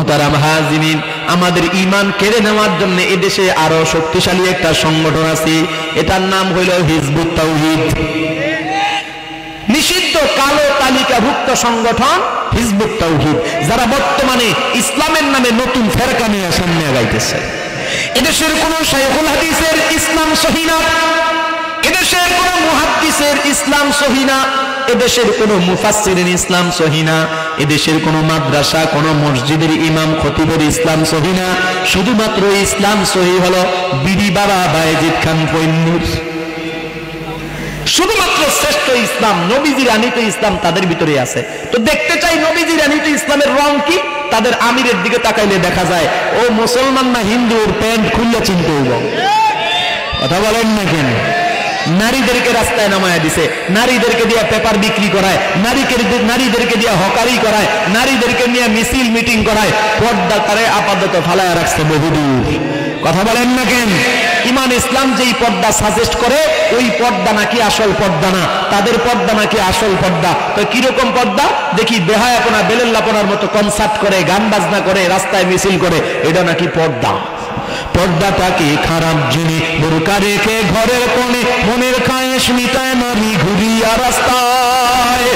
মুহতারাম হাজিরিন, আমাদের ঈমান কেড়ে নেওয়ার জন্য এদেশে আরো শক্তিশালী একটা সংগঠন আছে, এটার নাম হইল হিজবুত তাওহীদ। নিষিদ্ধ কালো তালিকাভুক্ত সংগঠন হিজবুত তাওহীদ, যারা বর্তমানে ইসলামের নামে নতুন ফেরকা নিয়ে সামনে আগাইতেছে। এদেশের কোন শাইখুল হাদিসের ইসলাম সহি না, এদেশের কোন মুহাদ্দিসের ইসলাম সহি না, এদেশের কোন মুফাসসিরের ইসলাম সহি না, এদেশের কোন মাদ্রাসা কোন মসজিদের ইমাম খতিবের ইসলাম সহি না। শুধুমাত্র ইসলাম সহি হলো বিবি বাবা বায়েজিদ খান পৈন্নুর। শুধুমাত্র শ্রেষ্ঠ ইসলাম, নবীজির আনিত ইসলাম তাদের ভিতরে আছে। তো দেখতে চাই নবীজির আনিত ইসলামের রং কি? তাদের আমিরের দিকে তাকাইলে দেখা যায় ও মুসলমান না হিন্দু, ওর প্যান্ট খুললে চিনতে হইব। কথা বলেন না কেন? নারীদেরকে রাস্তায় নামায়া দিছে, নারীদেরকে দিয়ে পেপার বিক্রি করায়, নারীদেরকে দিয়ে হকারি করায়, নারীদেরকে নিয়ে মিছিল মিটিং করায়, পর্দা তারে আপাতত ফালায়া রাখছে বহুদূর। কথা বলেন না কেন? ইমান ইসলাম যেই পর্দা সাজেস্ট করে ওই পর্দা নাকি আসল পর্দা না, তাদের পর্দা নাকি আসল পর্দা। তো কিরকম পর্দা? দেখি বেহায়াপনা বেলেল্লাপনার মতো কনসার্ট করে, গান বাজনা করে, রাস্তায় মিছিল করে, এটা নাকি পর্দা। পর্দাটাকে খারাপ জেনে বোরকা রেখে ঘরের কোণে মনের খায়েশ মিটায় নারী ঘুরিয়া রাস্তায়,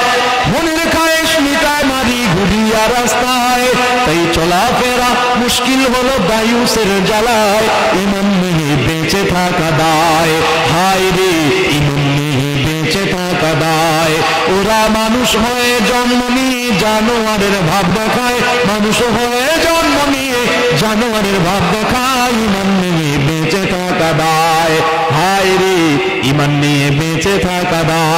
মনের খায়েশ মিটায় নারী ঘুরিয়া রাস্তায়। তাই চলাফেরা মুশকিল হলো দায়ুসের জ্বালায়, ইমান নিয়ে বেঁচে থাকা দায়। হায় রে ইমান নিয়ে বেঁচে থাকা দায়। ওরা মানুষ হয়ে জন্ম নিয়ে জানোয়ারের ভাব দেখায়, মানুষ হয়ে জন্ম নিয়ে জানোয়ারের ভাব দেখায়, ইমান নিয়ে বেঁচে থাকা দায়। হায় রে ইমান নিয়ে বেঁচে থাকা দায়।